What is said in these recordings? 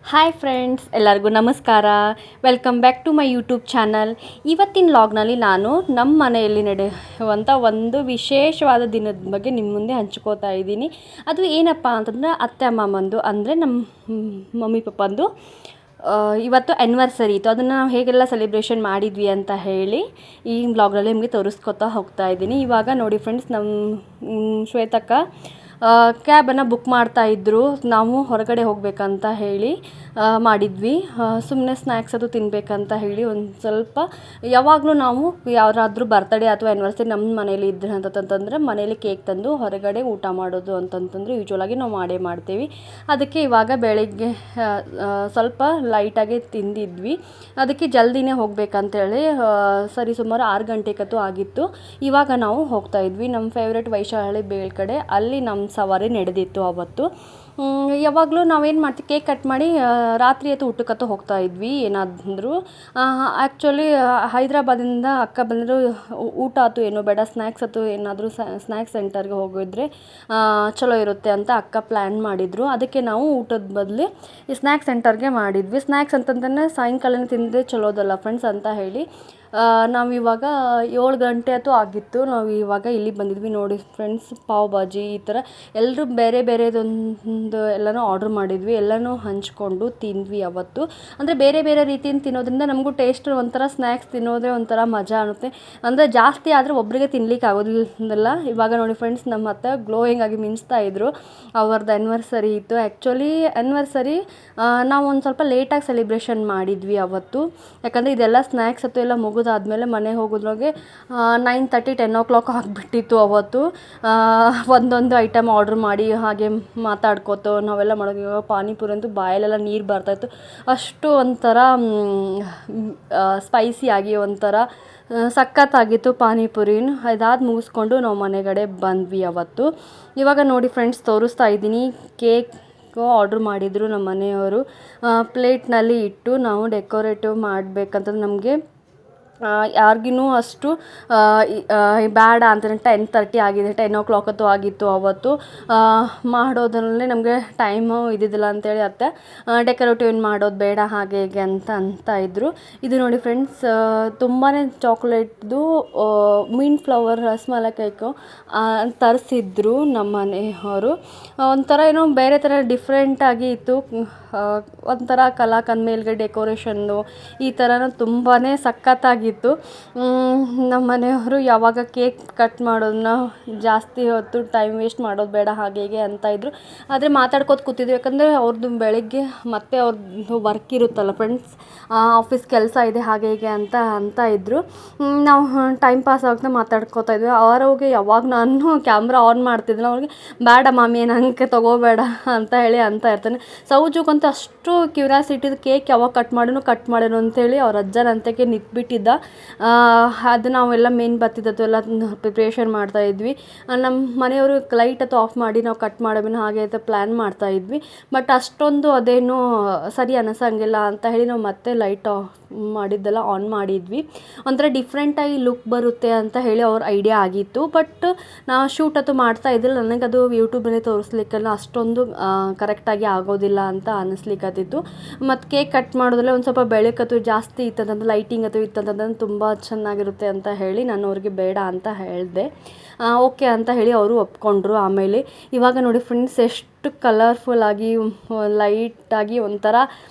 Hi friends, ಎಲ್ಲರಿಗೂ ನಮಸ್ಕಾರ. Welcome back to my YouTube channel. ಇವತ್ತಿನ ಲಾಗ್ನಲ್ಲಿ ನಾನು ನಮ್ಮ ಮನೆಯಲ್ಲಿ ನಡೆಯುವಂಥ ಒಂದು ವಿಶೇಷವಾದ ದಿನದ ಬಗ್ಗೆ ನಿಮ್ಮ ಮುಂದೆ ಹಂಚ್ಕೋತಾ ಇದ್ದೀನಿ. ಅದು ಏನಪ್ಪ ಅಂತಂದರೆ ಅತ್ತೆ ಮಾಮಂದು ಅಂದರೆ ನಮ್ಮ ಮಮ್ಮಿ ಪಪ್ಪಂದು ಇವತ್ತು ಆ್ಯನಿವರ್ಸರಿ ಇತ್ತು. ಅದನ್ನು ನಾವು ಹೇಗೆಲ್ಲ ಸೆಲೆಬ್ರೇಷನ್ ಮಾಡಿದ್ವಿ ಅಂತ ಹೇಳಿ ಈ ಬ್ಲಾಗ್ನಲ್ಲಿ ನಿಮಗೆ ತೋರಿಸ್ಕೊತಾ ಹೋಗ್ತಾ ಇದ್ದೀನಿ. ಇವಾಗ ನೋಡಿ ಫ್ರೆಂಡ್ಸ್, ನಮ್ಮ ಶ್ವೇತಕ್ಕ ಕ್ಯಾಬನ್ನು ಬುಕ್ ಮಾಡ್ತಾಯಿದ್ರು. ನಾವು ಹೊರಗಡೆ ಹೋಗಬೇಕಂತ ಹೇಳಿ ಮಾಡಿದ್ವಿ. ಸುಮ್ಮನೆ ಸ್ನ್ಯಾಕ್ಸ್ ಅದು ತಿನ್ನಬೇಕಂತ ಹೇಳಿ ಒಂದು ಸ್ವಲ್ಪ ಯಾವಾಗಲೂ ನಾವು ಯಾರಾದರೂ ಬರ್ತಡೇ ಅಥವಾ ಆ್ಯನಿವರ್ಸರಿ ನಮ್ಮ ಮನೇಲಿ ಇದ್ರೆ ಅಂತಂತಂದರೆ ಮನೇಲಿ ಕೇಕ್ ತಂದು ಹೊರಗಡೆ ಊಟ ಮಾಡೋದು ಅಂತಂತಂದರೆ ಯೂಶ್ವಲಾಗಿ ನಾವು ಮಾಡ್ತೀವಿ. ಅದಕ್ಕೆ ಇವಾಗ ಬೆಳಗ್ಗೆ ಸ್ವಲ್ಪ ಲೈಟಾಗಿ ತಿಂದಿದ್ವಿ. ಅದಕ್ಕೆ ಜಲ್ದಿನೇ ಹೋಗಬೇಕಂತೇಳಿ ಸರಿ ಸುಮಾರು 6 ಗಂಟೆಗಂತೂ ಆಗಿತ್ತು. ಇವಾಗ ನಾವು ಹೋಗ್ತಾ ಇದ್ವಿ ನಮ್ಮ ಫೇವ್ರೆಟ್ ವೈಶಾಲಿ ಬೇಲ್ ಕಡೆ. ಅಲ್ಲಿ ನಮ್ಮ ಸವಾರಿ ನಡೆದಿತ್ತು ಅವತ್ತು. ಯಾವಾಗಲೂ ನಾವೇನು ಮಾಡ್ತೀವಿ, ಕೇಕ್ ಕಟ್ ಮಾಡಿ ರಾತ್ರಿ ಹೊತ್ತು ಊಟಕ್ಕಂತೂ ಹೋಗ್ತಾ ಇದ್ವಿ. ಏನಾದರೂ ಆ್ಯಕ್ಚುಲಿ ಹೈದ್ರಾಬಾದಿಂದ ಅಕ್ಕ ಬಂದರು, ಊಟ ಆಯ್ತು ಏನೋ ಬೇಡ, ಸ್ನ್ಯಾಕ್ಸ್ ಆಯ್ತು ಏನಾದರೂ ಸ್ನ್ಯಾಕ್ಸ್ ಸೆಂಟರ್ಗೆ ಹೋಗಿದ್ರೆ ಚಲೋ ಇರುತ್ತೆ ಅಂತ ಅಕ್ಕ ಪ್ಲ್ಯಾನ್ ಮಾಡಿದರು. ಅದಕ್ಕೆ ನಾವು ಊಟದ ಬದಲು ಈ ಸ್ನ್ಯಾಕ್ಸ್ ಸೆಂಟರ್ಗೆ ಮಾಡಿದ್ವಿ. ಸ್ನ್ಯಾಕ್ಸ್ ಅಂತಂದ್ರೆ ಸಾಯಂಕಾಲನೇ ತಿಂದರೆ ಚಲೋದಲ್ಲ ಫ್ರೆಂಡ್ಸ್ ಅಂತ ಹೇಳಿ ನಾವಿವಾಗ 7 ಗಂಟೆ ಅಂತೂ ಆಗಿತ್ತು. ನಾವು ಇವಾಗ ಇಲ್ಲಿ ಬಂದಿದ್ವಿ. ನೋಡಿ ಫ್ರೆಂಡ್ಸ್, ಪಾವ್ ಭಾಜಿ ಈ ಥರ ಎಲ್ಲರೂ ಬೇರೆ ಬೇರೆದೊಂದು ಎಲ್ಲನೂ ಆರ್ಡ್ರ್ ಮಾಡಿದ್ವಿ. ಎಲ್ಲನೂ ಹಂಚ್ಕೊಂಡು ತಿಂದ್ವಿ ಅವತ್ತು. ಅಂದರೆ ಬೇರೆ ಬೇರೆ ರೀತಿಯಿಂದ ತಿನ್ನೋದ್ರಿಂದ ನಮಗೂ ಟೇಸ್ಟ್ ಒಂಥರ, ಸ್ನ್ಯಾಕ್ಸ್ ತಿನ್ನೋದೇ ಒಂಥರ ಮಜಾ ಅನ್ನುತ್ತೆ. ಅಂದರೆ ಜಾಸ್ತಿ ಆದರೆ ಒಬ್ಬರಿಗೆ ತಿನ್ಲಿಕ್ಕೆ ಆಗೋದಿಲ್ಲ. ಇವಾಗ ನೋಡಿ ಫ್ರೆಂಡ್ಸ್, ನಮ್ಮ ಅತ್ತೆ ಗ್ಲೋಯಿಂಗ್ ಆಗಿ ಮಿಂಚ್ತಾ ಇದ್ರು. ಅವ್ರದ್ದು ಆ್ಯನಿವರ್ಸರಿ ಇತ್ತು. ಆ್ಯಕ್ಚುಲಿ ಆ್ಯನಿವರ್ಸರಿ ನಾವು ಒಂದು ಸ್ವಲ್ಪ ಲೇಟಾಗಿ ಸೆಲೆಬ್ರೇಷನ್ ಮಾಡಿದ್ವಿ ಅವತ್ತು. ಯಾಕಂದರೆ ಇದೆಲ್ಲ ಸ್ನ್ಯಾಕ್ಸ್ ಅಥವಾ ಎಲ್ಲ ಮುಗಿದಾದ್ಮೇಲೆ ಮನೆಗೆ ಹೋಗೋದ್ರೊಳಗೆ 9:30 10 o'clock ಆಗಿಬಿಟ್ಟಿತ್ತು ಅವತ್ತು. ಒಂದೊಂದು ಐಟಮ್ ಆರ್ಡ್ರ್ ಮಾಡಿ ಹಾಗೆ ಮಾತಾಡ್ಕೋತ ನಾವೆಲ್ಲ ಮಾಡೋದು. ಇವಾಗ ಪಾನಿಪುರಿ ಅಂತೂ ಬಾಯಲ್ಲೆಲ್ಲ ನೀರು ಬರ್ತಾಯಿತ್ತು. ಅಷ್ಟು ಒಂಥರ ಸ್ಪೈಸಿ ಆಗಿ ಒಂಥರ ಸಖತ್ತಾಗಿತ್ತು ಪಾನಿಪುರಿನ. ಇದಾದ ಮುಗಿಸ್ಕೊಂಡು ನಾವು ಮನೆಗಡೆ ಬಂದ್ವಿ ಅವತ್ತು. ಇವಾಗ ನೋಡಿ ಫ್ರೆಂಡ್ಸ್, ತೋರಿಸ್ತಾ ಇದ್ದೀನಿ. ಕೇಕ್ ಆರ್ಡ್ರ್ ಮಾಡಿದರು ನಮ್ಮ ಮನೆಯವರು. ಪ್ಲೇಟ್ನಲ್ಲಿ ಇಟ್ಟು ನಾವು ಡೆಕೋರೇಟಿವ್ ಮಾಡಬೇಕಂತಂದ್ರೆ ನಮಗೆ ಯಾರಿಗೂ ಅಷ್ಟು ಬೇಡ ಅಂತಂದರೆ 10:30 ಆಗಿದೆ, 10 o'clock ಅಂತೂ ಆಗಿತ್ತು ಅವತ್ತು. ಮಾಡೋದ್ರಲ್ಲೇ ನಮಗೆ ಟೈಮು ಇದ್ದಿದ್ದಿಲ್ಲ ಅಂತೇಳಿ ಅತ್ತೆ ಡೆಕೋರೇಟಿವ್ ಮಾಡೋದು ಬೇಡ ಹಾಗೆ ಹೀಗೆ ಅಂತ ಇದ್ದರು. ಇದು ನೋಡಿ ಫ್ರೆಂಡ್ಸ್, ತುಂಬಾ ಚಾಕ್ಲೇಟ್ದು ಮಿಂಟ್ ಫ್ಲವರ್ ರಸ್ಮಲೈ ಕೇಕು ತರಿಸಿದ್ರು ನಮ್ಮ ಮನೆಯವರು. ಒಂಥರ ಏನೋ ಬೇರೆ ಥರ ಡಿಫ್ರೆಂಟಾಗಿ ಇತ್ತು. ಒಂಥರ ಕಲಾಕಂದ ಮೇಲ್ಗಡೆ ಡೆಕೋರೇಷನ್ನು ಈ ಥರನೂ ತುಂಬಾ ಸಖತ್ತಾಗಿತ್ತು. ನಮ್ಮ ಮನೆಯವರು ಯಾವಾಗ ಕೇಕ್ ಕಟ್ ಮಾಡೋದನ್ನ ಜಾಸ್ತಿ ಹೊತ್ತು ಟೈಮ್ ವೇಸ್ಟ್ ಮಾಡೋದು ಬೇಡ ಹಾಗೆ ಹೀಗೆ ಅಂತ ಇದ್ದರು. ಆದರೆ ಮಾತಾಡ್ಕೋತ ಕೂತಿದ್ವಿ. ಯಾಕಂದರೆ ಅವ್ರದ್ದು ಬೆಳಗ್ಗೆ ಮತ್ತೆ ಅವ್ರದ್ದು ವರ್ಕ್ ಇರುತ್ತಲ್ಲ ಫ್ರೆಂಡ್ಸ್, ಆಫೀಸ್ ಕೆಲಸ ಇದೆ ಹಾಗೆ ಹೀಗೆ ಅಂತ ಇದ್ದರು. ನಾವು ಟೈಮ್ ಪಾಸ್ ಆಗ್ತಾ ಮಾತಾಡ್ಕೋತಾ ಇದ್ವಿ. ಅವ್ರಿಗೆ ಯಾವಾಗ ನಾನು ಕ್ಯಾಮ್ರಾ ಆನ್ ಮಾಡ್ತಿದ್ದೆ ಅವ್ರಿಗೆ ಬೇಡ ಮಾಮಿ ನನಗೆ ತೊಗೋಬೇಡ ಅಂತ ಹೇಳಿ ಅಂತ ಇರ್ತಾನೆ. ಸೌಜುಗಂತೂ ಅಷ್ಟು ಕ್ಯೂರಿಯಾಸಿಟಿದು ಕೇಕ್ ಯಾವಾಗ ಕಟ್ ಮಾಡೋನು ಅಂತೇಳಿ ಅವ್ರ ಅಜ್ಜನಂತಕ್ಕೆ ನಿಂತ್ಬಿಟ್ಟಿದ್ದ. ಅದು ನಾವೆಲ್ಲ ಮೇನ್ ಬತ್ತಿದ್ದು ಎಲ್ಲ ಪ್ರಿಪ್ರೇಷನ್ ಮಾಡ್ತಾಯಿದ್ವಿ. ನಮ್ಮ ಮನೆಯವರು ಲೈಟ್ ಅಥವಾ ಆಫ್ ಮಾಡಿ ನಾವು ಕಟ್ ಮಾಡೋಣ ಹಾಗೆ ಅಂತ ಪ್ಲ್ಯಾನ್ ಮಾಡ್ತಾಯಿದ್ವಿ. ಬಟ್ ಅಷ್ಟೊಂದು ಅದೇನು ಸರಿ ಅನಿಸಂಗಿಲ್ಲ ಅಂತ ಹೇಳಿ ನಾವು ಮತ್ತೆ ಲೈಟ್ ಆಫ್ ಮಾಡಿದ್ದೆಲ್ಲ ಆನ್ ಮಾಡಿದ್ವಿ. ಒಂಥರ ಡಿಫ್ರೆಂಟಾಗಿ ಲುಕ್ ಬರುತ್ತೆ ಅಂತ ಹೇಳಿ ಅವ್ರ ಐಡಿಯಾ ಆಗಿತ್ತು. ಬಟ್ ನಾವು ಶೂಟ್ ಅಂತೂ ಮಾಡ್ತಾ ಇದ್ದಿಲ್ಲ. ನನಗದು ಯೂಟ್ಯೂಬಲ್ಲಿ ತೋರಿಸ್ಲಿಕ್ಕೆಲ್ಲ ಅಷ್ಟೊಂದು ಕರೆಕ್ಟಾಗಿ ಆಗೋದಿಲ್ಲ ಅಂತ ಅನ್ನಿಸ್ಲಿಕ್ಕತ್ತಿತ್ತು. ಮತ್ತು ಕೇಕ್ ಕಟ್ ಮಾಡೋದ್ರಲ್ಲೇ ಒಂದು ಸ್ವಲ್ಪ ಬೆಳಕತ್ತು ಜಾಸ್ತಿ ಇತ್ತಂತಂದ್ರೆ, ಲೈಟಿಂಗ್ ಅದು ಇತ್ತಂತಂದ್ರೆ ತುಂಬ ಚೆನ್ನಾಗಿರುತ್ತೆ ಅಂತ ಹೇಳಿ ನಾನು ಅವ್ರಿಗೆ ಬೇಡ ಅಂತ ಹೇಳಿದೆ. ಓಕೆ ಅಂತ ಹೇಳಿ ಅವರು ಒಪ್ಕೊಂಡ್ರು. ಆಮೇಲೆ ಇವಾಗ ನೋಡಿ ಫ್ರೆಂಡ್ಸ್, ಎಷ್ಟು ಕಲರ್ಫುಲ್ಲಾಗಿ ಲೈಟಾಗಿ ಒಂಥರ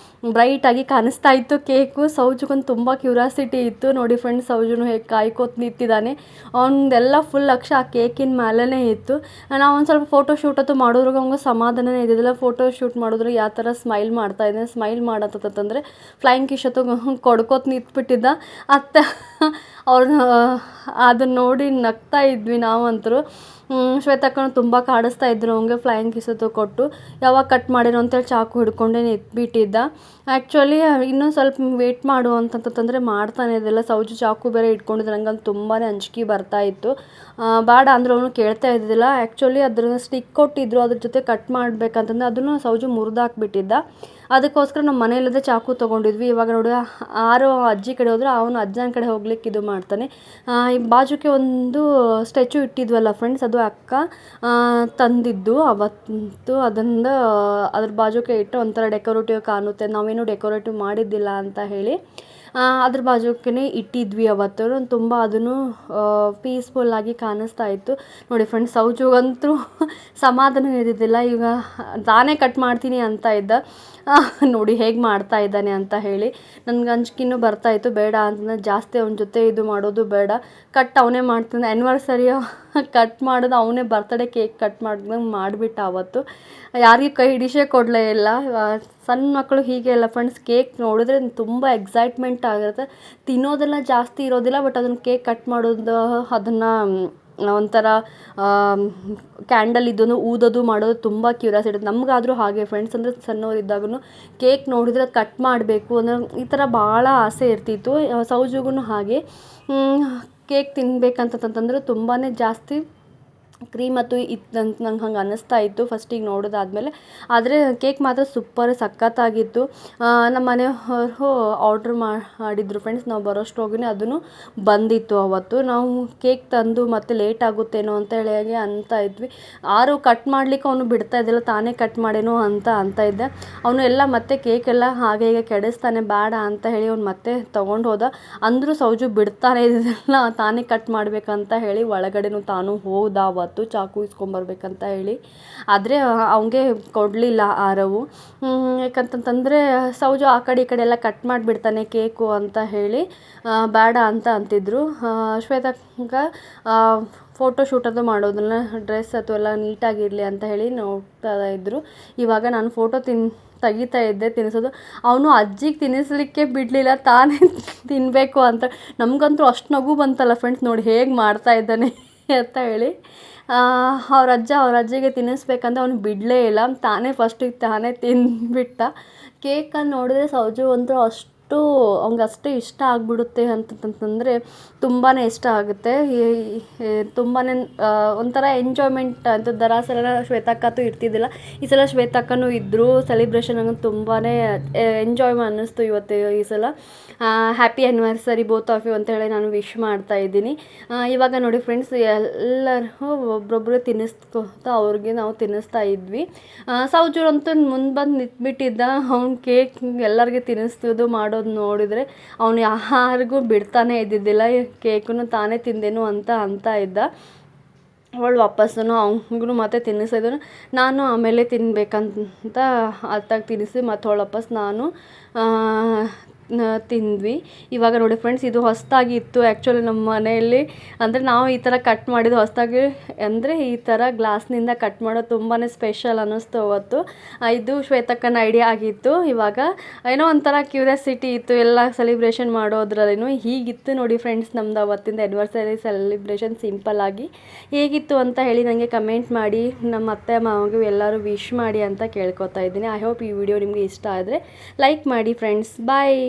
ಬ್ರೈಟಾಗಿ ಕಾಣಿಸ್ತಾ ಇತ್ತು ಕೇಕು. ಸೌಜುಗೊಂದು ತುಂಬ ಕ್ಯೂರಿಯಾಸಿಟಿ ಇತ್ತು. ನೋಡಿ ಫ್ರೆಂಡ್ಸ್, ಸೌಜುನು ಹೇಗೆ ಕಾಯ್ಕೋತ ನಿಂತಿದ್ದಾನೆ. ಅವನದೆಲ್ಲ ಫುಲ್ ಲಕ್ಷ ಆ ಕೇಕಿನ ಮೇಲೇ ಇತ್ತು. ನಾವು ಒಂದು ಸ್ವಲ್ಪ ಫೋಟೋ ಶೂಟ್ ಅಂತೂ ಮಾಡೋದ್ರಾಗ ಅವ್ನಿಗೆ ಸಮಾಧಾನನೇ ಇದ್ದಿದ್ದಿಲ್ಲ. ಫೋಟೋ ಶೂಟ್ ಮಾಡಿದ್ರೆ ಯಾವ ಥರ ಸ್ಮೈಲ್ ಮಾಡ್ತಾಯಿದ್ದಾನೆ, ಸ್ಮೈಲ್ ಮಾಡತ್ತಂತಂದರೆ ಫ್ಲೈಯಿಂಗ್ ಕಿಶ್ ಅಂತೂ ಕೊಡ್ಕೋತ ನಿಂತ್ಬಿಟ್ಟಿದ್ದ. ಅತ್ತೆ ಅವ್ರನ್ನ ಅದನ್ನು ನೋಡಿ ನಗ್ತಾ ಇದ್ವಿ ನಾವಂತರೂ. ಶ್ವೇತಕ್ಕನು ತುಂಬ ಕಾಡಿಸ್ತಾ ಇದ್ರು ಅವನಿಗೆ ಫ್ಲೈಯಿಂಗ್ ಕಿಸ್ ಕೊಟ್ಟು. ಯಾವಾಗ ಕಟ್ ಮಾಡಿರೋ ಅಂತೇಳಿ ಚಾಕು ಹಿಡ್ಕೊಂಡೇ ನಿಂತ್ಬಿಟ್ಟಿದ್ದ. ಆ್ಯಕ್ಚುಲಿ ಇನ್ನೂ ಸ್ವಲ್ಪ ವೇಟ್ ಮಾಡು ಅಂತಂತಂದರೆ ಮಾಡ್ತಾನೆ ಇದೆಲ್ಲ. ಸೌಜು ಚಾಕು ಬೇರೆ ಇಟ್ಕೊಂಡಿದ್ದು ನಂಗಂತೂ ತುಂಬಾ ಅಂಜಿಕೆ ಬರ್ತಾಯಿತ್ತು. ಬೇಡ ಅಂದ್ರೆ ಅವನು ಕೇಳ್ತಾ ಇದ್ದಿದ್ದಿಲ್ಲ. ಆ್ಯಕ್ಚುಲಿ ಅದ್ರ ಸ್ಟಿಕ್ ಕೊಟ್ಟಿದ್ರು, ಅದ್ರ ಜೊತೆ ಕಟ್ ಮಾಡಬೇಕಂತಂದ್ರೆ ಅದನ್ನು ಸೌಜು ಮುರಿದಾಕ್ಬಿಟ್ಟಿದ್ದ. ಅದಕ್ಕೋಸ್ಕರ ನಮ್ಮ ಮನೆಯಲ್ಲದೆ ಚಾಕು ತೊಗೊಂಡಿದ್ವಿ. ಇವಾಗ ನೋಡಿ ಆರೋ ಅಜ್ಜಿ ಕಡೆ ಹೋದ್ರೆ ಅವನು ಅಜ್ಜನ ಕಡೆ ಹೋಗ್ಲಿಕ್ಕೆ ಇದು ಮಾಡ್ತಾನೆ. ಈ ಬಾಜುಕ್ಕೆ ಒಂದು ಸ್ಟ್ಯಾಚು ಇಟ್ಟಿದ್ವಲ್ಲ ಫ್ರೆಂಡ್ಸ್, ಅದು ಅಕ್ಕ ತಂದಿದ್ದು ಅವತ್ತು. ಅದರಿಂದ ಅದ್ರ ಬಾಜುಕ್ಕೆ ಇಟ್ಟು ಒಂಥರ ಡೆಕೋರೇಟಿವ್ ಕಾಣುತ್ತೆ, ನಾವೇನು ಡೆಕೋರೇಟಿವ್ ಮಾಡಿದ್ದಿಲ್ಲ ಅಂತ ಹೇಳಿ ಅದ್ರ ಬಾಜುಕ್ಕೆ ಇಟ್ಟಿದ್ವಿ ಅವತ್ತು. ತುಂಬ ಅದನ್ನು ಪೀಸ್ಫುಲ್ಲಾಗಿ ಕಾಣಿಸ್ತಾ ಇತ್ತು ನೋಡಿ ಫ್ರೆಂಡ್ಸ್. ಸೌಜುಗಂತೂ ಸಮಾಧಾನ ಇದ್ದಿದ್ದಿಲ್ಲ, ಈಗ ತಾನೇ ಕಟ್ ಮಾಡ್ತೀನಿ ಅಂತ ಇದ್ದ. ನೋಡಿ ಹೇಗೆ ಮಾಡ್ತಾ ಇದ್ದಾನೆ ಅಂತ ಹೇಳಿ ನನಗೆ ಅಂಜಿಕೆನೂ ಬರ್ತಾಯಿತ್ತು. ಬೇಡ ಅಂತ ಜಾಸ್ತಿ ಅವನ ಜೊತೆ ಇದು ಮಾಡೋದು ಬೇಡ, ಕಟ್ ಅವನೇ ಮಾಡ್ತಾನೆ. ಆ್ಯನಿವರ್ಸರಿಯ ಕಟ್ ಮಾಡೋದು ಅವನೇ, ಬರ್ತ್ಡೇ ಕೇಕ್ ಕಟ್ ಮಾಡ್ದಂಗೆ ಮಾಡಿಬಿಟ್ಟ ಅವತ್ತು. ಯಾರಿಗೂ ಕೈ ಹಿಡಿಸೇ ಕೊಡಲೇ ಇಲ್ಲ. ಸಣ್ಣ ಮಕ್ಕಳು ಹೀಗೆ ಅಲ್ಲ ಫ್ರೆಂಡ್ಸ್, ಕೇಕ್ ನೋಡಿದ್ರೆ ತುಂಬ ಎಕ್ಸೈಟ್ಮೆಂಟ್ ಆಗಿರುತ್ತೆ. ತಿನ್ನೋದೆಲ್ಲ ಜಾಸ್ತಿ ಇರೋದಿಲ್ಲ, ಬಟ್ ಅದನ್ನು ಕೇಕ್ ಕಟ್ ಮಾಡೋದು, ಅದನ್ನು ಒಂಥರ ಕ್ಯಾಂಡಲ್ ಇದನ್ನು ಊದೋದು ಮಾಡೋದು ತುಂಬ ಕ್ಯೂರಿಯಾಸಿಟಿ. ನಮಗಾದರೂ ಹಾಗೆ ಫ್ರೆಂಡ್ಸ್, ಅಂದರೆ ಸಣ್ಣವರಿದ್ದಾಗೂ ಕೇಕ್ ನೋಡಿದರೆ ಕಟ್ ಮಾಡಬೇಕು ಅನ್ನೋ ಈ ಥರ ಭಾಳ ಆಸೆ ಇರ್ತಿತ್ತು. ಸೌಜುಗೂ ಹಾಗೆ ಕೇಕ್ ತಿನ್ಬೇಕಂತಂತಂದ್ರೆ ತುಂಬಾ ಜಾಸ್ತಿ ಕ್ರೀಮ್ ಮತ್ತು ಇತ್ತಂತ ನಂಗೆ ಹಂಗೆ ಅನ್ನಿಸ್ತಾ ಇತ್ತು ಫಸ್ಟಿಗೆ ನೋಡೋದಾದಮೇಲೆ. ಆದರೆ ಕೇಕ್ ಮಾತ್ರ ಸೂಪರ್ ಸಖತ್ತಾಗಿತ್ತು. ನಮ್ಮ ಮನೆಯವರು ಆರ್ಡ್ರ್ ಮಾಡಿದ್ರು ಫ್ರೆಂಡ್ಸ್, ನಾವು ಬರೋಷ್ಟೊಳಗೇ ಅದನ್ನು ಬಂದಿತ್ತು ಅವತ್ತು. ನಾವು ಕೇಕ್ ತಂದು ಮತ್ತೆ ಲೇಟ್ ಆಗುತ್ತೇನೋ ಅಂತ ಹೇಳಿ ಅಂತ ಇದ್ವಿ. ಆರು ಕಟ್ ಮಾಡಲಿಕ್ಕೆ ಅವನು ಬಿಡ್ತಾ ಇದ್ದಿಲ್ಲ, ತಾನೇ ಕಟ್ ಮಾಡೇನೋ ಅಂತ ಇದ್ದೆ. ಅವನು ಎಲ್ಲ ಮತ್ತೆ ಕೇಕೆಲ್ಲ ಹಾಗೆ ಹೀಗೆ ಕೆಡಿಸ್ತಾನೆ, ಬೇಡ ಅಂತ ಹೇಳಿ ಅವ್ನು ಮತ್ತೆ ತೊಗೊಂಡು ಹೋದ. ಅಂದರೂ ಸೌಜು ಬಿಡ್ತಾನೆ ಇದ್ದಿಲ್ಲ, ತಾನೇ ಕಟ್ ಮಾಡಬೇಕಂತ ಹೇಳಿ ಒಳಗಡೆನೂ ತಾನು ಹೋದ ಅವತ್ತು ಚಾಕು ಇಸ್ಕೊಂಬರ್ಬೇಕಂತ ಹೇಳಿ. ಆದರೆ ಅವನಿಗೆ ಕೊಡಲಿಲ್ಲ ಆರವು. ಯಾಕಂತಂತಂದರೆ ಸೌಜು ಆ ಕಡೆ ಈ ಕಡೆ ಎಲ್ಲ ಕಟ್ ಮಾಡಿಬಿಡ್ತಾನೆ ಕೇಕು ಅಂತ ಹೇಳಿ ಬೇಡ ಅಂತಿದ್ರು. ಶ್ವೇತಕ್ಕೆ ಫೋಟೋಶೂಟ್ ಅದು ಮಾಡೋದನ್ನ, ಡ್ರೆಸ್ ಅಥವಾ ಎಲ್ಲ ನೀಟಾಗಿರಲಿ ಅಂತ ಹೇಳಿ ನೋಡ್ತಾ ಇದ್ದರು. ಇವಾಗ ನಾನು ಫೋಟೋ ತೆಗಿತಾ ಇದ್ದೆ ತಿನ್ನಿಸೋದು. ಅವನು ಅಜ್ಜಿಗೆ ತಿನ್ನಿಸ್ಲಿಕ್ಕೆ ಬಿಡಲಿಲ್ಲ, ತಾನೇ ತಿನ್ನಬೇಕು ಅಂತ. ನಮಗಂತೂ ಅಷ್ಟು ನಗು ಬಂತಲ್ಲ ಫ್ರೆಂಡ್ಸ್, ನೋಡಿ ಹೇಗೆ ಮಾಡ್ತಾ ಇದ್ದಾನೆ ಅಂತ ಹೇಳಿ. ಅವ್ರ ಅಜ್ಜಿಗೆ ತಿನ್ನಿಸ್ಬೇಕಂತ ಅವ್ನು ಬಿಡಲೇ ಇಲ್ಲ, ತಾನೇ ಫಸ್ಟಿಗೆ ತಾನೇ ತಿಂದುಬಿಟ್ಟ. ಕೇಕನ್ನು ನೋಡಿದ್ರೆ ಸೌಜು ಅಂತೂ ಅವ್ನಿಗೆ ಅಷ್ಟು ಇಷ್ಟ ಆಗಿಬಿಡುತ್ತೆ ಅಂತಂತಂದರೆ ತುಂಬಾ ಇಷ್ಟ ಆಗುತ್ತೆ. ತುಂಬಾ ಒಂಥರ ಎಂಜಾಯ್ಮೆಂಟ್ ಅಂತ. ದರಾಸಲ ಶ್ವೇತಕ್ಕಂತೂ ಇರ್ತಿದ್ದಿಲ್ಲ, ಈ ಸಲ ಶ್ವೇತಕ್ಕನೂ ಇದ್ದರು. ಸೆಲೆಬ್ರೇಷನ್ ತುಂಬಾ ಎಂಜಾಯ್ ಅನ್ನಿಸ್ತು ಇವತ್ತು ಈ ಸಲ. Happy anniversary both of you ಅಂತ ಹೇಳಿ ನಾನು ವಿಶ್ ಮಾಡ್ತಾ ಇದ್ದೀನಿ. ಇವಾಗ ನೋಡಿ ಫ್ರೆಂಡ್ಸ್, ಎಲ್ಲರೂ ಒಬ್ಬೊಬ್ಬರು ತಿನ್ನಿಸ್ಕೊತ ಅವ್ರಿಗೆ ನಾವು ತಿನ್ನಿಸ್ತಾ ಇದ್ವಿ. ಸೌಜೂರಂತೂ ಮುಂದೆ ಬಂದು ನಿಂತ್ಬಿಟ್ಟಿದ್ದ. ಅವ್ನು ಕೇಕ್ ಎಲ್ಲರಿಗೆ ತಿನ್ನಿಸ್ತೋದು ಮಾಡೋದು ನೋಡಿದರೆ ಅವನು ಯಾರಿಗೂ ಬಿಡ್ತಾನೆ ಇದ್ದಿದ್ದಿಲ್ಲ. ಕೇಕನ್ನು ತಾನೇ ತಿಂದೇನು ಅಂತ ಇದ್ದ. ಅವಳು ವಾಪಸ್ಸು ಅವನಿಗೂ ಮತ್ತೆ ತಿನ್ನಿಸಿದ್ರು. ನಾನು ಆಮೇಲೆ ತಿನ್ನಬೇಕಂತ ಅತ್ತಾಗ ತಿನ್ನಿಸಿ ಮತ್ತು ಅವಳು ವಾಪಸ್ ನಾನು ತಿಂದ್ವಿ. ಇವಾಗ ನೋಡಿ ಫ್ರೆಂಡ್ಸ್, ಇದು ಹೊಸದಾಗಿ ಇತ್ತು ಆ್ಯಕ್ಚುಲಿ ನಮ್ಮ ಮನೆಯಲ್ಲಿ. ಅಂದರೆ ನಾವು ಈ ಥರ ಕಟ್ ಮಾಡಿದ್ದು ಹೊಸದಾಗಿ, ಅಂದರೆ ಈ ಥರ ಗ್ಲಾಸ್ನಿಂದ ಕಟ್ ಮಾಡೋದು ತುಂಬಾ ಸ್ಪೆಷಲ್ ಅನ್ನಿಸ್ತು ಅವತ್ತು. ಇದು ಶ್ವೇತಕ್ಕನ ಐಡಿಯಾ ಆಗಿತ್ತು. ಇವಾಗ ಏನೋ ಒಂಥರ ಕ್ಯೂರಿಯಾಸಿಟಿ ಇತ್ತು ಎಲ್ಲ ಸೆಲೆಬ್ರೇಷನ್ ಮಾಡೋದ್ರಲ್ಲೇನು. ಹೀಗಿತ್ತು ನೋಡಿ ಫ್ರೆಂಡ್ಸ್ ನಮ್ಮದು ಅವತ್ತಿಂದ ಆ್ಯನಿವರ್ಸರಿ ಸೆಲೆಬ್ರೇಷನ್. ಸಿಂಪಲ್ಲಾಗಿ ಹೇಗಿತ್ತು ಅಂತ ಹೇಳಿ ನನಗೆ ಕಮೆಂಟ್ ಮಾಡಿ, ನಮ್ಮ ಅತ್ತೆ ಮಾವಗೂ ಎಲ್ಲರೂ ವಿಶ್ ಮಾಡಿ ಅಂತ ಕೇಳ್ಕೊತಾ ಇದ್ದೀನಿ. ಐ ಹೋಪ್ ಈ ವಿಡಿಯೋ ನಿಮಗೆ ಇಷ್ಟ ಆದರೆ ಲೈಕ್ ಮಾಡಿ ಫ್ರೆಂಡ್ಸ್. ಬಾಯ್.